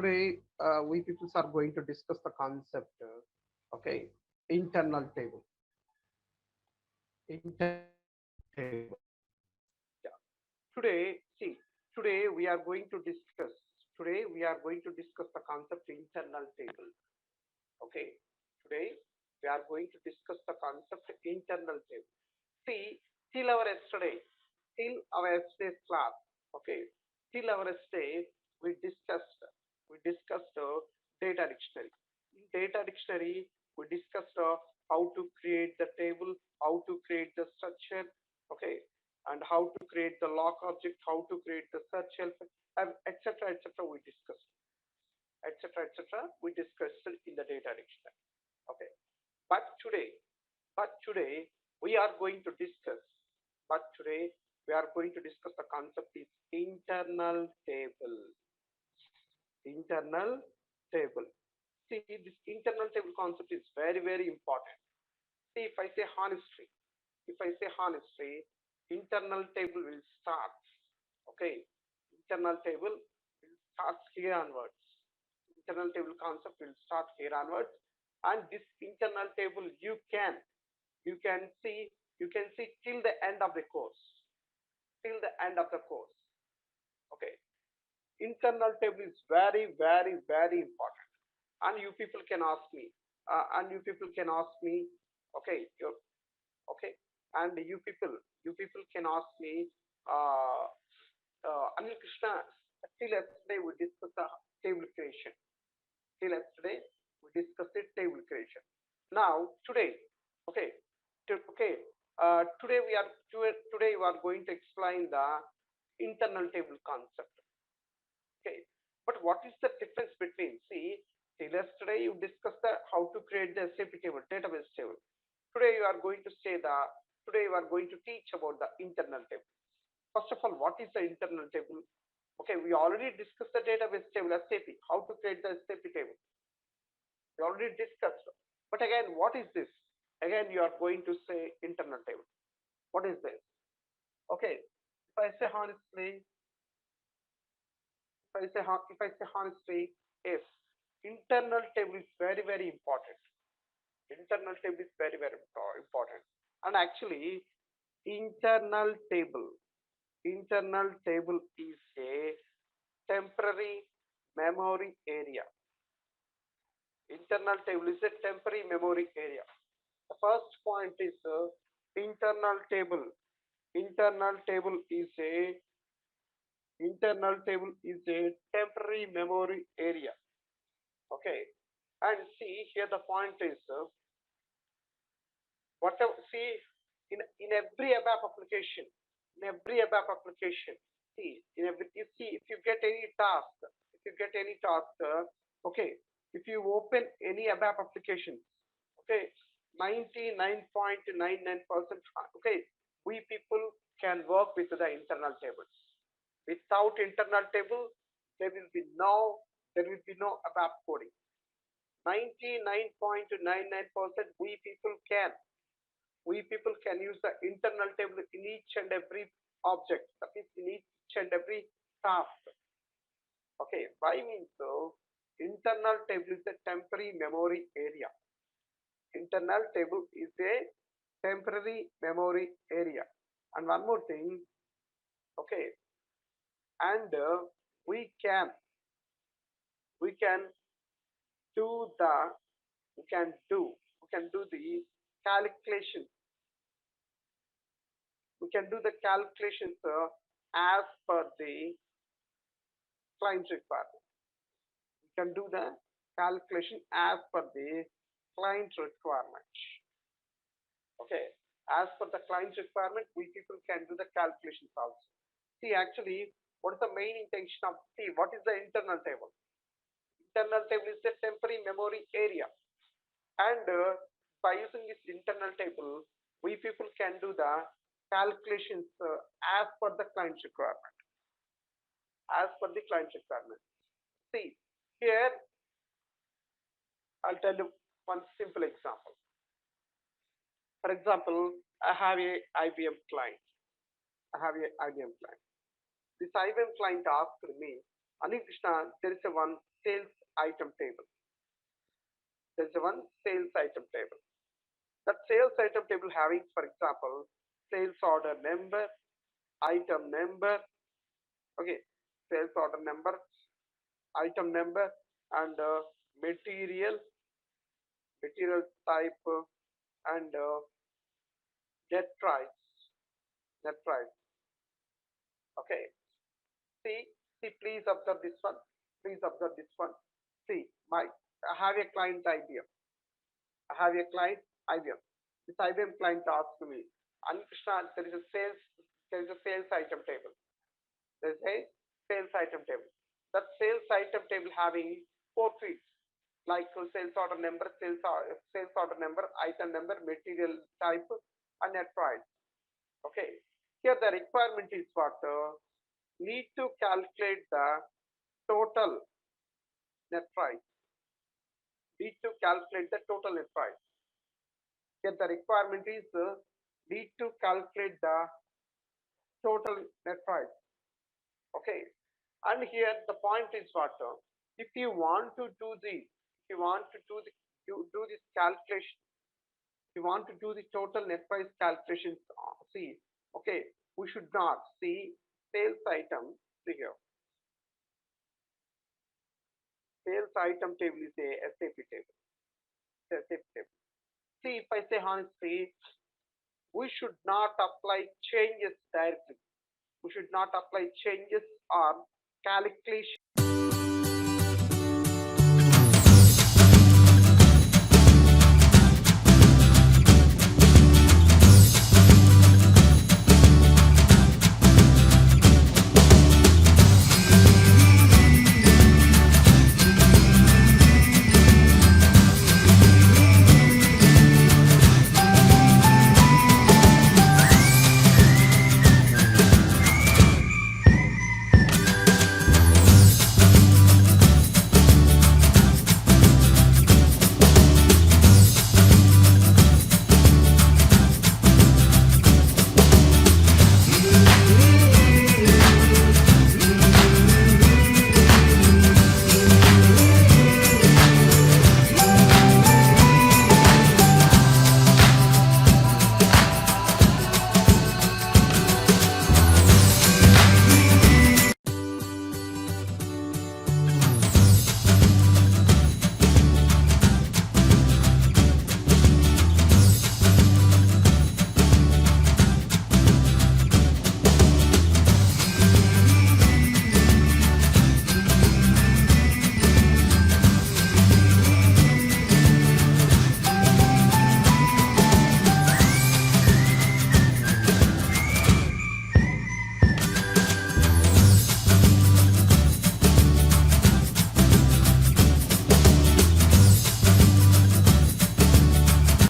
today we people are going to discuss the concept, okay, internal table. Internal table. Yeah. Today, see, today we are going to discuss. Today we are going to discuss the concept internal table. Okay. Today we are going to discuss the concept internal table. See, till our yesterday, till our yesterday's class. Okay. Till our yesterday, we discussed data dictionary. In data dictionary, we discussed how to create the table, how to create the structure, okay, and how to create the lock object, how to create the search shelf, and etc. etc. We discussed, etc. etc. We discussed in the data dictionary. Okay, but today, we are going to discuss. But today we are going to discuss the concept is internal table. Internal table. See, this internal table concept is very important. See, if I say honestly, internal table will start. Okay, internal table will start here onwards. Internal table concept will start here onwards, and this internal table you can see till the end of the course. Till the end of the course. Okay, internal table is very important. And you people can ask me, okay, okay, and you people can ask me, Anil Krishna, till yesterday we discussed the table creation. Till yesterday we discussed the table creation. Now today, okay, today we are going to explain the internal table concept. Okay, but what is the difference between, see, till yesterday you discussed how to create the SAP table, database table. Today you are going to teach about the internal table. First of all, what is the internal table? Okay, we already discussed the database table, SAP, how to create the SAP table. We already discussed. But again, what is this? Again, you are going to say internal table. What is this? Okay, if I say honestly, yes, internal table is very important. Internal table is very important. And actually, internal table is a temporary memory area. Internal table is a temporary memory area. The first point is internal table. Internal table is a temporary memory area. Okay, and see here the point is whatever, see, in every ABAP application, see, if you get any task, okay, if you open any ABAP application, okay, 99.99%, okay, we people can work with the internal tables. Without internal table, there will be no ABAP coding. 99.99% we people can use the internal table in each and every object, that is in each and every task. Okay, why means so? Internal table is a temporary memory area. Internal table is a temporary memory area. And one more thing, okay, and we can do the calculation. We can do the calculations as per the client requirement. We can do the calculation as per the client requirement. Okay, as per the client requirement, we people can do the calculations also. See, actually, what is the main intention of, see, what is the internal table? Internal table is the temporary memory area, and by using this internal table, we people can do the calculations as per the client requirement. See, here I'll tell you one simple example. For example, I have a IBM client. This IBM client asked me, Ani Krishna, there is a one sales item table. There's one sales item table. That sales item table having, for example, sales order number, item number, okay, sales order number, item number, and material, material type, and net price, net price. Okay, see, please observe this one. Please observe this one. See, I have a client IBM. I have a client IBM. This IBM client asked me, Krishna, there is a sales item table. There is a sales item table. That sales item table having 4 fields like sales order number, sales order number, item number, material type, and net price. Okay. Here the requirement is what? Need to calculate the total net price. Need to calculate the total net price. Here the requirement is need to calculate the total net price. Okay. And here the point is what? If you want to do this, if you want to do this calculation, if you want to do the total net price calculations, see, okay, we should not see sales item. See here, sales item table is a SAP table. SAP table. See, if I say honestly, we should not apply changes directly. We should not apply changes or calculation